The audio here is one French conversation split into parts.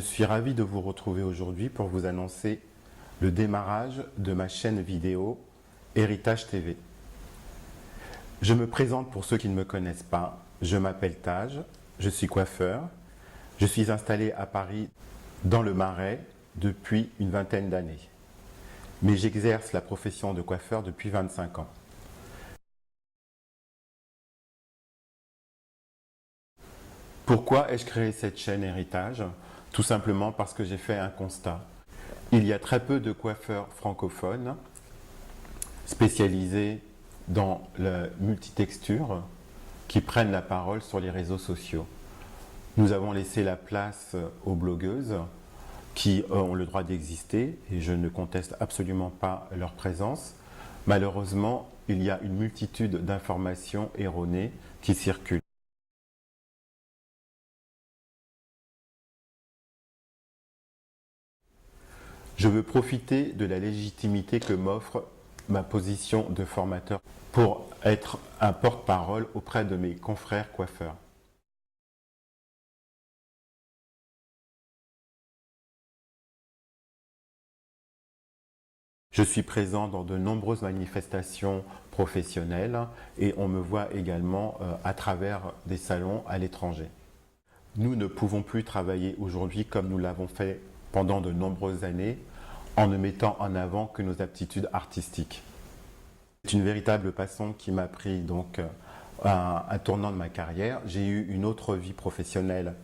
suis ravi de vous retrouver aujourd'hui pour vous annoncer le démarrage de ma chaîne vidéo Héritage TV. Je me présente pour ceux qui ne me connaissent pas. Je m'appelle Taj, je suis coiffeur. Je suis installé à Paris dans le Marais depuis une vingtaine d'années. Mais j'exerce la profession de coiffeur depuis 25 ans. Pourquoi ai-je créé cette chaîne Héritage? Tout simplement parce que j'ai fait un constat. Il y a très peu de coiffeurs francophones spécialisés dans la multitexture qui prennent la parole sur les réseaux sociaux. Nous avons laissé la place aux blogueuses qui ont le droit d'exister et je ne conteste absolument pas leur présence. Malheureusement, il y a une multitude d'informations erronées qui circulent. Je veux profiter de la légitimité que m'offre ma position de formateur pour être un porte-parole auprès de mes confrères coiffeurs. Je suis présent dans de nombreuses manifestations professionnelles et on me voit également à travers des salons à l'étranger. Nous ne pouvons plus travailler aujourd'hui comme nous l'avons fait pendant de nombreuses années en ne mettant en avant que nos aptitudes artistiques. C'est une véritable passion qui m'a pris donc un tournant de ma carrière. J'ai eu une autre vie professionnelle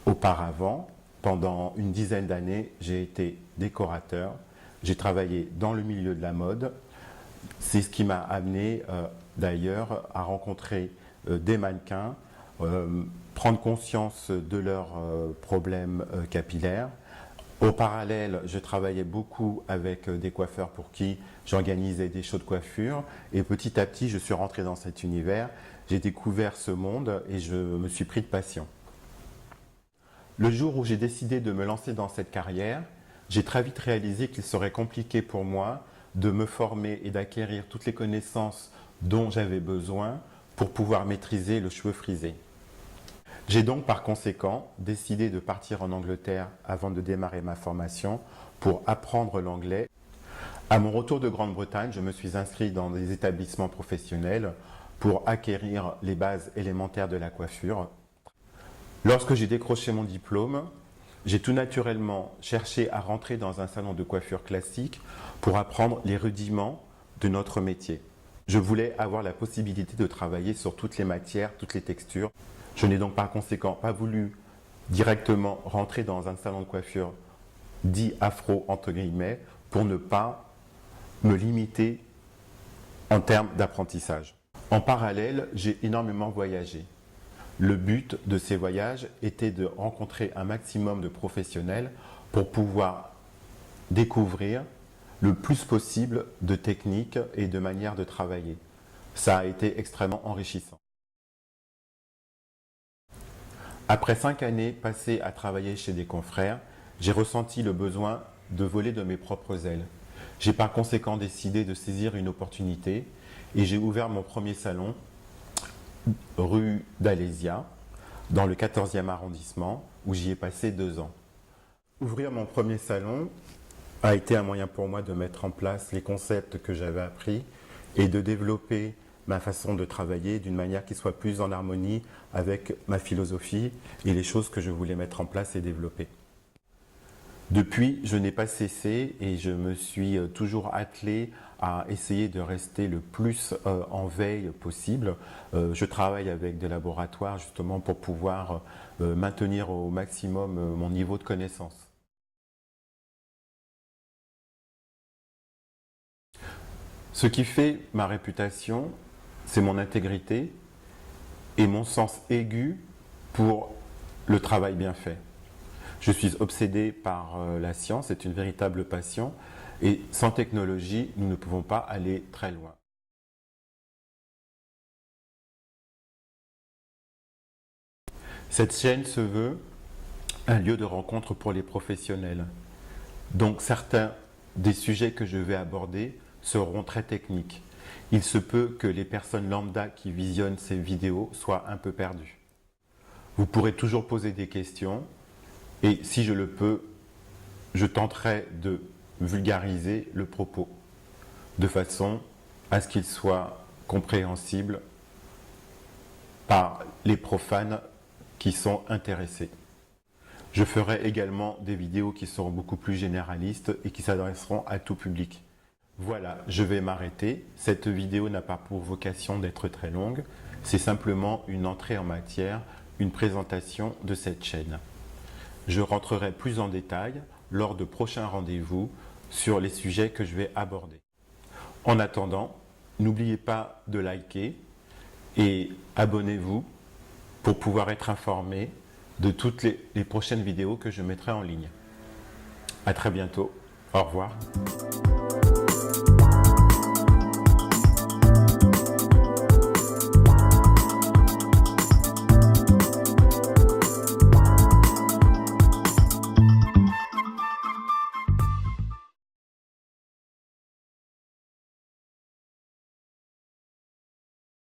auparavant. Pendant une dizaine d'années, j'ai été décorateur. J'ai travaillé dans le milieu de la mode. C'est ce qui m'a amené d'ailleurs à rencontrer des mannequins, prendre conscience de leurs problèmes capillaires. Au parallèle, je travaillais beaucoup avec des coiffeurs pour qui j'organisais des shows de coiffure et petit à petit, je suis rentré dans cet univers. J'ai découvert ce monde et je me suis pris de passion. Le jour où j'ai décidé de me lancer dans cette carrière, j'ai très vite réalisé qu'il serait compliqué pour moi de me former et d'acquérir toutes les connaissances dont j'avais besoin pour pouvoir maîtriser le cheveu frisé. J'ai donc par conséquent décidé de partir en Angleterre avant de démarrer ma formation pour apprendre l'anglais. À mon retour de Grande-Bretagne, je me suis inscrit dans des établissements professionnels pour acquérir les bases élémentaires de la coiffure. Lorsque j'ai décroché mon diplôme, j'ai tout naturellement cherché à rentrer dans un salon de coiffure classique pour apprendre les rudiments de notre métier. Je voulais avoir la possibilité de travailler sur toutes les matières, toutes les textures. Je n'ai donc par conséquent pas voulu directement rentrer dans un salon de coiffure dit afro entre guillemets pour ne pas me limiter en termes d'apprentissage. En parallèle, j'ai énormément voyagé. Le but de ces voyages était de rencontrer un maximum de professionnels pour pouvoir découvrir le plus possible de techniques et de manières de travailler. Ça a été extrêmement enrichissant. Après 5 années passées à travailler chez des confrères, j'ai ressenti le besoin de voler de mes propres ailes. J'ai par conséquent décidé de saisir une opportunité et j'ai ouvert mon premier salon rue d'Alésia, dans le 14e arrondissement, où j'y ai passé 2 ans. Ouvrir mon premier salon a été un moyen pour moi de mettre en place les concepts que j'avais appris et de développer ma façon de travailler d'une manière qui soit plus en harmonie avec ma philosophie et les choses que je voulais mettre en place et développer. Depuis, je n'ai pas cessé et je me suis toujours attelé à essayer de rester le plus en veille possible. Je travaille avec des laboratoires justement pour pouvoir maintenir au maximum mon niveau de connaissance. Ce qui fait ma réputation, c'est mon intégrité et mon sens aigu pour le travail bien fait. Je suis obsédé par la science, c'est une véritable passion et sans technologie, nous ne pouvons pas aller très loin. Cette chaîne se veut un lieu de rencontre pour les professionnels. Donc certains des sujets que je vais aborder seront très techniques. Il se peut que les personnes lambda qui visionnent ces vidéos soient un peu perdues. Vous pourrez toujours poser des questions Et si je le peux, je tenterai de vulgariser le propos de façon à ce qu'il soit compréhensible par les profanes qui sont intéressés. Je ferai également des vidéos qui seront beaucoup plus généralistes et qui s'adresseront à tout public. Voilà, je vais m'arrêter. Cette vidéo n'a pas pour vocation d'être très longue. C'est simplement une entrée en matière, une présentation de cette chaîne. Je rentrerai plus en détail lors de prochains rendez-vous sur les sujets que je vais aborder. En attendant, n'oubliez pas de liker et abonnez-vous pour pouvoir être informé de toutes les prochaines vidéos que je mettrai en ligne. À très bientôt. Au revoir.